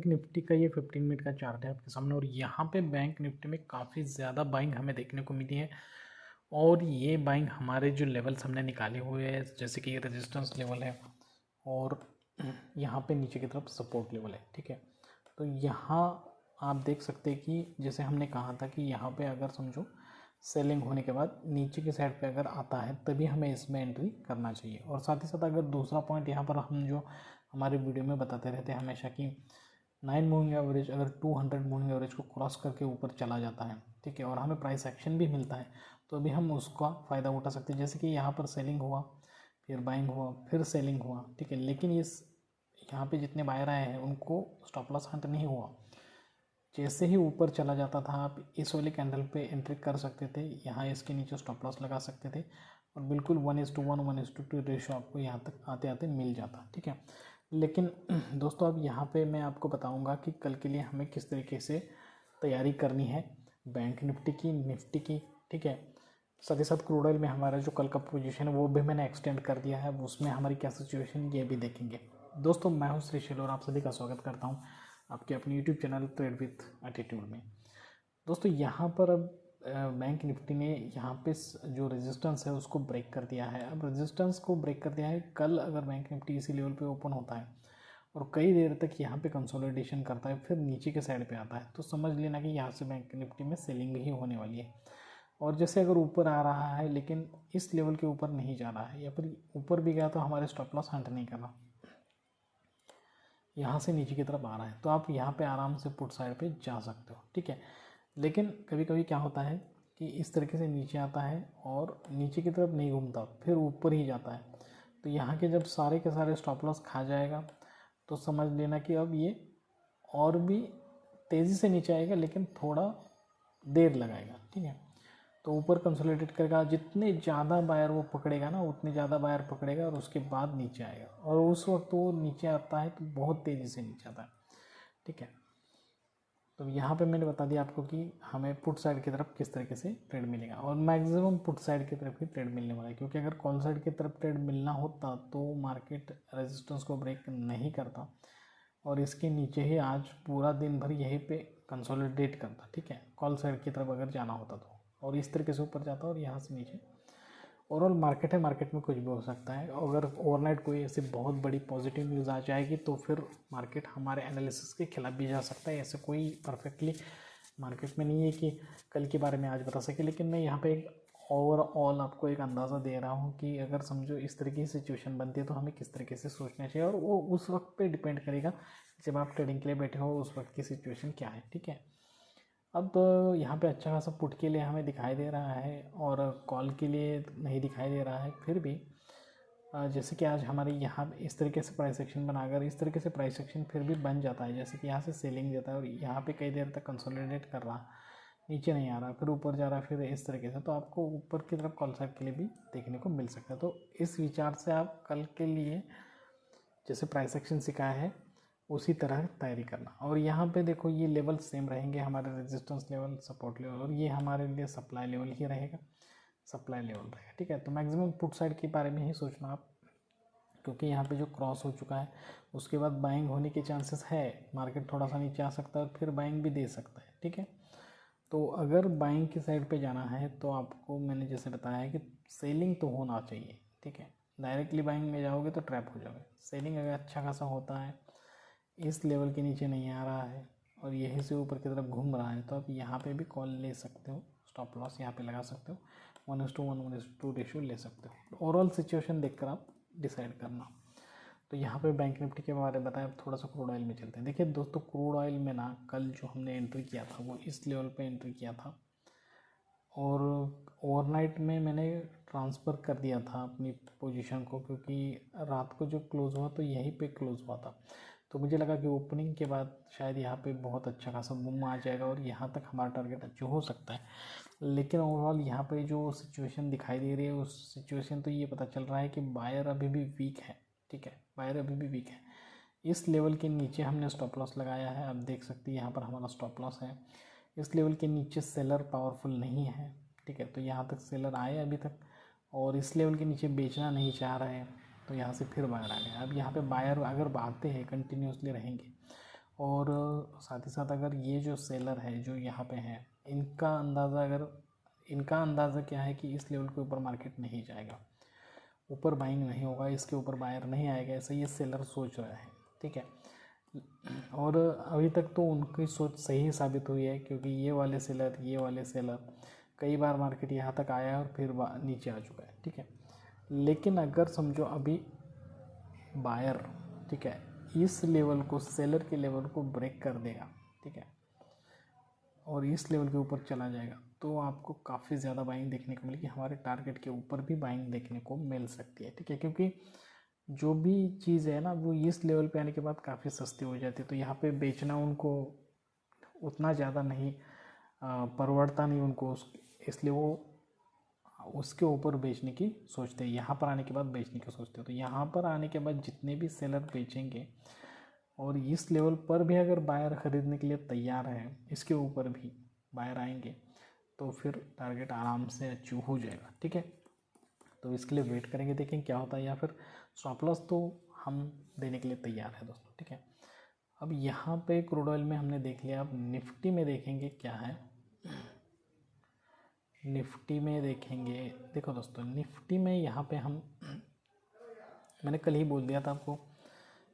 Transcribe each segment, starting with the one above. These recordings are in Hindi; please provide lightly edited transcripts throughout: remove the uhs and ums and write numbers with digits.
बैंक निफ्टी का ये 15 मिनट का चार्ट है आपके सामने और यहाँ पे बैंक निफ्टी में काफ़ी ज़्यादा बाइंग हमें देखने को मिली है और ये बाइंग हमारे जो लेवल्स हमने निकाले हुए हैं जैसे कि ये रेजिस्टेंस लेवल है और यहाँ पे नीचे की तरफ सपोर्ट लेवल है। ठीक है, तो यहाँ आप देख सकते हैं कि जैसे हमने कहा था कि यहाँ पे अगर समझो सेलिंग होने के बाद नीचे की साइड पे अगर आता है तभी हमें इसमें एंट्री करना चाहिए। और साथ ही साथ अगर दूसरा पॉइंट यहाँ पर हम जो हमारे वीडियो में बताते रहते हैं हमेशा कि 9 मूविंग एवरेज अगर 200 मूविंग एवरेज को क्रॉस करके ऊपर चला जाता है, ठीक है, और हमें प्राइस एक्शन भी मिलता है तो अभी हम उसका फ़ायदा उठा सकते हैं। जैसे कि यहाँ पर सेलिंग हुआ, फिर बाइंग हुआ, फिर सेलिंग हुआ, ठीक है, लेकिन इस यहाँ पे जितने बायर आए हैं उनको स्टॉप लॉस हंट नहीं हुआ। जैसे ही ऊपर चला जाता था आप इस वाले कैंडल पे एंट्री कर सकते थे, यहाँ इसके नीचे स्टॉप लॉस लगा सकते थे और बिल्कुल 1:1 1:2 रेशो आपको यहाँ तक आते आते मिल जाता। ठीक है, लेकिन दोस्तों अब यहाँ पे मैं आपको बताऊँगा कि कल के लिए हमें किस तरीके से तैयारी करनी है बैंक निफ्टी की। ठीक है, साथ ही साथ क्रूड ऑयल में हमारा जो कल का पोजीशन है वो भी मैंने एक्सटेंड कर दिया है, उसमें हमारी क्या सिचुएशन ये भी देखेंगे। दोस्तों मैं हूँ श्रीशैल और आप सभी का स्वागत करता हूँ आपके अपने YouTube channel trade with attitude में। दोस्तों यहाँ पर अब बैंक निफ्टी ने यहाँ पे जो रेजिस्टेंस है उसको ब्रेक कर दिया है। अब रेजिस्टेंस को ब्रेक कर दिया है, कल अगर बैंक निफ्टी इसी लेवल पे ओपन होता है और कई देर तक यहाँ पे कंसोलिडेशन करता है फिर नीचे के साइड पे आता है तो समझ लेना कि यहाँ से बैंक निफ्टी में सेलिंग ही होने वाली है। और जैसे अगर ऊपर आ रहा है लेकिन इस लेवल के ऊपर नहीं जा रहा है या फिर ऊपर भी गया तो हमारे स्टॉप लॉस हंट नहीं करना, यहाँ से नीचे की तरफ आ रहा है तो आप यहाँ पे आराम से पुट साइड पे जा सकते हो। ठीक है, लेकिन कभी कभी क्या होता है कि इस तरीके से नीचे आता है और नीचे की तरफ नहीं घूमता फिर ऊपर ही जाता है तो यहाँ के जब सारे के सारे स्टॉप लॉस खा जाएगा तो समझ लेना कि अब ये और भी तेज़ी से नीचे आएगा लेकिन थोड़ा देर लगाएगा। ठीक है, तो ऊपर कंसोलिडेट करेगा, जितने ज़्यादा बायर वो पकड़ेगा ना उतने ज़्यादा बायर पकड़ेगा और उसके बाद नीचे आएगा और उस वक्त वो नीचे आता है तो बहुत तेज़ी से नीचे आता है। ठीक है, तो यहाँ पे मैंने बता दिया आपको कि हमें पुट साइड की तरफ किस तरीके से ट्रेड मिलेगा और मैक्सिमम पुट साइड की तरफ ही ट्रेड मिलने वाला है, क्योंकि अगर कॉल साइड की तरफ ट्रेड मिलना होता तो मार्केट रेजिस्टेंस को ब्रेक नहीं करता और इसके नीचे ही आज पूरा दिन भर यहीं पे कंसोलिडेट करता। ठीक है, कॉल साइड की तरफ अगर जाना होता तो, और इस तरीके से ऊपर जाता और यहाँ से नीचे। ओवरऑल मार्केट है, मार्केट में कुछ भी हो सकता है। अगर ओवरनाइट कोई ऐसी बहुत बड़ी पॉजिटिव न्यूज़ आ जाएगी तो फिर मार्केट हमारे एनालिसिस के खिलाफ भी जा सकता है। ऐसे कोई परफेक्टली मार्केट में नहीं है कि कल के बारे में आज बता सके, लेकिन मैं यहाँ पे एक ओवरऑल आपको एक अंदाज़ा दे रहा हूँ कि अगर समझो इस तरह की सिचुएशन बनती है तो हमें किस तरीके से सोचना चाहिए और वो उस वक्त पे डिपेंड करेगा जब आप ट्रेडिंग के लिए बैठे हो उस वक्त की सिचुएशन क्या है। ठीक है, अब यहाँ पे अच्छा खासा पुट के लिए हमें दिखाई दे रहा है और कॉल के लिए नहीं दिखाई दे रहा है। फिर भी जैसे कि आज हमारे यहाँ इस तरीके से प्राइस एक्शन बना, अगर इस तरीके से प्राइस एक्शन फिर भी बन जाता है, जैसे कि यहाँ से सेलिंग देता है और यहाँ पे कई देर तक कंसोलिडेट कर रहा, नीचे नहीं आ रहा, फिर ऊपर जा रहा, फिर इस तरीके से, तो आपको ऊपर की तरफ कॉल साइड के लिए भी देखने को मिल सकता है। तो इस विचार से आप कल के लिए जैसे प्राइस एक्शन सिखाया है उसी तरह तैयारी करना। और यहाँ पे देखो ये लेवल सेम रहेंगे, हमारे रेजिस्टेंस लेवल, सपोर्ट लेवल, और ये हमारे लिए सप्लाई लेवल ही रहेगा, सप्लाई लेवल रहेगा। ठीक है, तो मैक्सिमम पुट साइड के बारे में ही सोचना आप, क्योंकि यहाँ पे जो क्रॉस हो चुका है उसके बाद बाइंग होने के चांसेस है, मार्केट थोड़ा सा नीचे आ सकता है और फिर बाइंग भी दे सकता है। ठीक है, तो अगर बाइंग की साइड पे जाना है तो आपको मैंने जैसे बताया है कि सेलिंग तो होना चाहिए। ठीक है, डायरेक्टली बाइंग में जाओगे तो ट्रैप हो जाओगे। सेलिंग अगर अच्छा खासा होता है, इस लेवल के नीचे नहीं आ रहा है और यहीं से ऊपर की तरफ घूम रहा है तो आप यहाँ पे भी कॉल ले सकते हो, स्टॉप लॉस यहाँ पे लगा सकते हो, 1:1 1:2 रेशियो ले सकते हो। ओवरऑल सिचुएशन देखकर आप डिसाइड करना। तो यहाँ पे बैंक निफ्टी के बारे में बताया, अब थोड़ा सा क्रूड ऑयल में चलते हैं। देखिए दोस्तों, क्रूड ऑयल में ना कल जो हमने एंट्री किया था वो इस लेवल पे एंट्री किया था और ओवरनाइट में मैंने ट्रांसफ़र कर दिया था अपनी पोजीशन को, क्योंकि रात को जो क्लोज़ हुआ तो यहीं पे क्लोज़ हुआ था तो मुझे लगा कि ओपनिंग के बाद शायद यहाँ पे बहुत अच्छा खासा बूम आ जाएगा और यहाँ तक हमारा टारगेट अचीव हो सकता है। लेकिन ओवरऑल यहाँ पे जो सिचुएशन दिखाई दे रही है उस सिचुएशन तो ये पता चल रहा है कि बायर अभी भी वीक है। ठीक है, बायर अभी भी वीक है। इस लेवल के नीचे हमने स्टॉप लॉस लगाया है, आप देख सकते हैं यहाँ पर हमारा स्टॉप लॉस है। इस लेवल के नीचे सेलर पावरफुल नहीं है। ठीक है, तो यहाँ तक सेलर आए अभी तक और इस लेवल के नीचे बेचना नहीं चाह रहे हैं तो यहाँ से फिर बायर आ गए। अब यहाँ पे बायर अगर आते हैं कंटिन्यूसली रहेंगे और साथ ही साथ अगर ये जो सेलर है जो यहाँ पे है, इनका अंदाज़ा क्या है कि इस लेवल के ऊपर मार्केट नहीं जाएगा, ऊपर बाइंग नहीं होगा, इसके ऊपर बायर नहीं आएगा, ऐसा ये सेलर सोच रहा है। ठीक है, और अभी तक तो उनकी सोच सही साबित हुई है, क्योंकि ये वाले सेलर कई बार मार्केट यहाँ तक आया और फिर नीचे आ चुका है। ठीक है, लेकिन अगर समझो अभी बायर, ठीक है, इस लेवल को, सेलर के लेवल को ब्रेक कर देगा, ठीक है, और इस लेवल के ऊपर चला जाएगा, तो आपको काफ़ी ज़्यादा बाइंग देखने को मिलेगी, हमारे टारगेट के ऊपर भी बाइंग देखने को मिल सकती है। ठीक है, क्योंकि जो भी चीज़ है ना वो इस लेवल पे आने के बाद काफ़ी सस्ती हो जाती है, तो यहाँ पे बेचना उनको उतना ज़्यादा नहीं परवड़ता नहीं उनको, इसलिए वो उसके ऊपर बेचने की सोचते हैं, यहाँ पर आने के बाद बेचने की सोचते हैं। तो यहाँ पर आने के बाद जितने भी सेलर बेचेंगे और इस लेवल पर भी अगर बायर ख़रीदने के लिए तैयार है, इसके ऊपर भी बायर आएंगे, तो फिर टारगेट आराम से अचीव हो जाएगा। ठीक है, तो इसके लिए वेट करेंगे, देखें क्या होता है, या फिर स्टॉप लॉस तो हम देने के लिए तैयार है दोस्तों। ठीक है, अब यहाँ पे क्रूड ऑयल में हमने देख लिया, अब निफ्टी में देखेंगे क्या है। निफ्टी में देखेंगे, देखो दोस्तों, निफ्टी में यहाँ पे मैंने कल ही बोल दिया था आपको,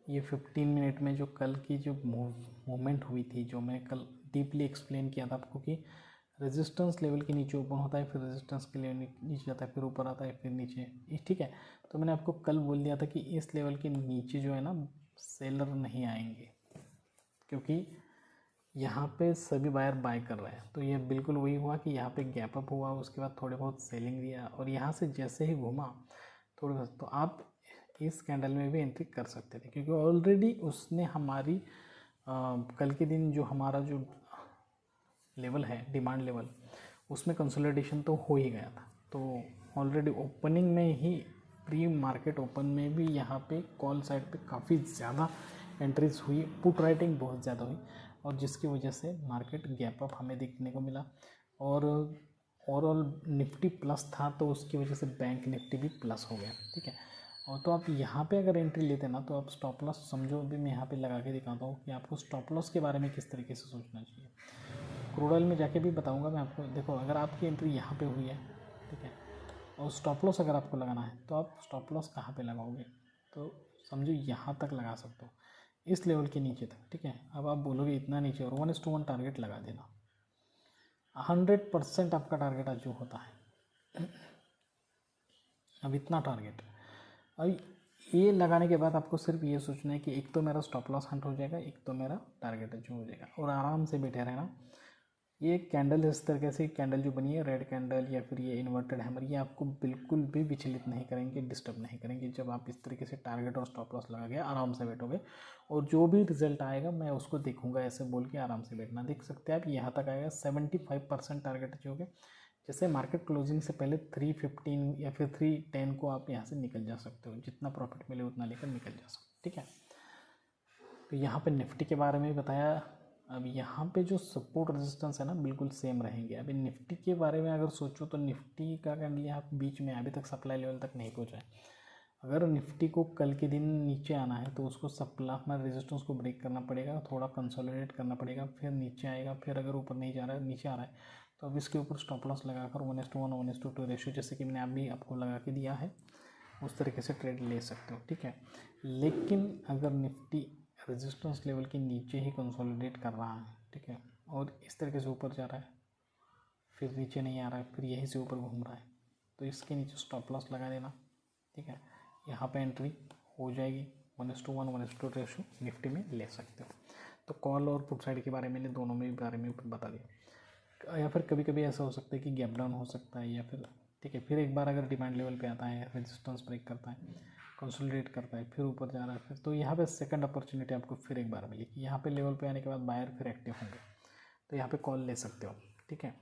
ये 15 मिनट में जो कल की जो मूवमेंट हुई थी, जो मैं कल डीपली एक्सप्लेन किया था आपको, कि रेजिस्टेंस लेवल के नीचे ओपन होता है, फिर रेजिस्टेंस के लेवल नीचे जाता है, फिर ऊपर आता है, फिर नीचे। ठीक है, तो मैंने आपको कल बोल दिया था कि इस लेवल के नीचे जो है ना सेलर नहीं आएंगे, क्योंकि यहाँ पे सभी बायर बाय कर रहे हैं। तो ये बिल्कुल वही हुआ कि यहाँ पे गैप अप हुआ, उसके बाद थोड़े बहुत सेलिंग दिया, और यहाँ से जैसे ही घूमा थोड़ा सा, तो आप इस कैंडल में भी एंट्री कर सकते थे, क्योंकि ऑलरेडी उसने हमारी कल के दिन जो हमारा जो लेवल है, डिमांड लेवल, उसमें कंसोलिडेशन तो हो ही गया था। तो ऑलरेडी ओपनिंग में ही, प्री मार्केट ओपन में भी यहाँ पे कॉल साइड पे काफ़ी ज़्यादा एंट्रीज हुई, पुट राइटिंग बहुत ज़्यादा हुई, और जिसकी वजह से मार्केट गैप अप हमें देखने को मिला, और ओवरऑल निफ्टी प्लस था, तो उसकी वजह से बैंक निफ्टी भी प्लस हो गया। ठीक है, और तो आप यहाँ पे अगर एंट्री लेते ना, तो आप स्टॉप लॉस समझो, अभी मैं यहाँ पे लगा के दिखाता हूँ कि आपको स्टॉप लॉस के बारे में किस तरीके से सोचना चाहिए। क्रूड ऑयल में जाके भी बताऊँगा मैं आपको। देखो, अगर आपकी एंट्री यहाँ पे हुई है, ठीक है, और स्टॉप लॉस अगर आपको लगाना है, तो आप स्टॉप लॉस कहाँ पे लगाओगे, तो समझो यहाँ तक लगा सकते हो, इस लेवल के नीचे तक। ठीक है, अब आप बोलोगे इतना नीचे, और 1:1 टारगेट लगा देना, 100% आपका टारगेट अचीव होता है। अब इतना टारगेट, अब ये लगाने के बाद आपको सिर्फ ये सोचना है कि एक तो मेरा स्टॉप लॉस हंट हो जाएगा, एक तो मेरा टारगेट अचीव हो जाएगा, और आराम से बैठे रहना। ये कैंडल इस तरीके से कैंडल जो बनी है, रेड कैंडल या फिर ये इन्वर्टेड हैमर, ये आपको बिल्कुल भी विचलित नहीं करेंगे, डिस्टर्ब नहीं करेंगे। जब आप इस तरीके से टारगेट और स्टॉप लॉस लगा के आराम से बैठोगे, और जो भी रिजल्ट आएगा मैं उसको देखूंगा, ऐसे बोल के आराम से बैठना। देख सकते हैं आप, यहाँ तक आएगा 75% टारगेट अचीव हो गया। जैसे मार्केट क्लोजिंग से पहले 315 या फिर 310 को आप यहाँ से निकल जा सकते हो, जितना प्रॉफिट मिले उतना लेकर निकल जा सकते हो। ठीक है, तो यहाँ पे निफ्टी के बारे में बताया। अब यहाँ पे जो सपोर्ट रेजिस्टेंस है ना, बिल्कुल सेम रहेंगे। अभी निफ्टी के बारे में अगर सोचो, तो निफ्टी का कैंडल यहाँ बीच में अभी तक सप्लाई लेवल तक नहीं पहुँचा है। अगर निफ्टी को कल के दिन नीचे आना है, तो उसको सप्लाई में रेजिस्टेंस को ब्रेक करना पड़ेगा, थोड़ा कंसोलिडेट करना पड़ेगा, फिर नीचे आएगा। फिर अगर ऊपर नहीं जा रहा है, नीचे आ रहा है, तो अब इसके ऊपर स्टॉप लॉस लगाकर 1:1 1:2 रेशियो, जैसे कि मैंने अभी आपको लगा के दिया है, उस तरीके से ट्रेड ले सकते हो। ठीक है, लेकिन अगर निफ्टी रेजिस्टेंस लेवल के नीचे ही कंसोलिडेट कर रहा है, ठीक है, और इस तरीके से ऊपर जा रहा है, फिर नीचे नहीं आ रहा है, फिर यहीं से ऊपर घूम रहा है, तो इसके नीचे स्टॉप लॉस लगा देना। ठीक है, यहाँ पे एंट्री हो जाएगी, 1:1 1:2 रेशो निफ्टी में ले सकते हो। तो कॉल और पुट साइड के बारे में दोनों में बारे में बता दिया। या फिर कभी कभी ऐसा हो सकता है कि गैप डाउन हो सकता है, या फिर ठीक है, फिर एक बार अगर डिमांड लेवल पे आता है, रेजिस्टेंस ब्रेक करता है, कंसोलिडेट करता है, फिर ऊपर जा रहा है, फिर तो यहाँ पे सेकंड अपॉर्चुनिटी आपको फिर एक बार मिलेगी। यहाँ पे लेवल पे आने के बाद बायर फिर एक्टिव होंगे, तो यहाँ पे कॉल ले सकते हो। ठीक है,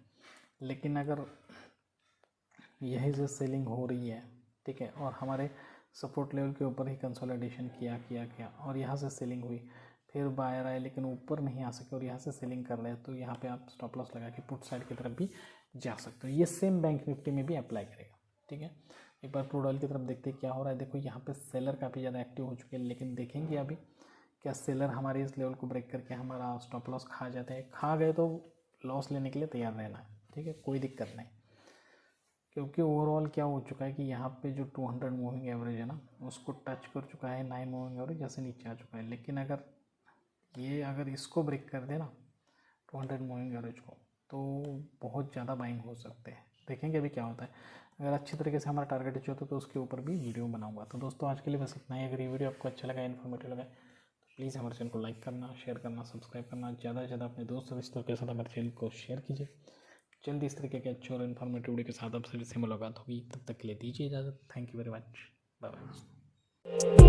लेकिन अगर यहीं से सेलिंग हो रही है, ठीक है, और हमारे सपोर्ट लेवल के ऊपर ही कंसोलिडेशन किया और यहाँ से सेलिंग हुई, फिर बायर आए लेकिन ऊपर नहीं आ सके और यहाँ से सेलिंग कर रहे हैं, तो यहाँ पे आप स्टॉप लॉस लगा के पुट साइड की तरफ भी जा सकते हो। ये सेम बैंक निफ्टी में भी अप्लाई करेगा। ठीक है, एक बार क्रूड ऑयल की तरफ देखते हैं क्या हो रहा है। देखो, यहाँ पे सेलर काफ़ी ज़्यादा एक्टिव हो चुके हैं, लेकिन देखेंगे अभी क्या सेलर हमारे इस लेवल को ब्रेक करके हमारा स्टॉप लॉस खा जाते हैं? खा गए तो लॉस लेने के लिए तैयार रहना है, ठीक है, कोई दिक्कत नहीं। क्योंकि ओवरऑल क्या हो चुका है कि यहाँ पे जो 200 मूविंग एवरेज है ना, उसको टच कर चुका है 9 मूविंग एवरेज, जैसे नीचे आ चुका है। लेकिन अगर इसको ब्रेक कर दे ना 200 मूविंग एवरेज को, तो बहुत ज़्यादा बाइंग हो सकते हैं। देखेंगे अभी क्या होता है। अगर अच्छी तरीके से हमारा टारगेट अचीव होता है तो उसके ऊपर भी वीडियो बनाऊंगा। तो दोस्तों आज के लिए बस इतना ही। अगर ये वीडियो आपको अच्छा लगा, इन्फॉर्मेटिव लगा, तो प्लीज़ हमारे चैनल को लाइक करना, शेयर करना, सब्सक्राइब करना, ज़्यादा से ज़्यादा अपने दोस्त रिश्तों के साथ हमारे चैनल को शेयर कीजिए। जल्दी इस तरीके के अच्छे और इन्फॉर्मेटिव वीडियो के साथ आपसे फिर से मुलाकात होगी। तब तक के लिए दीजिए इजाज़त। Thank you very much. Bye bye.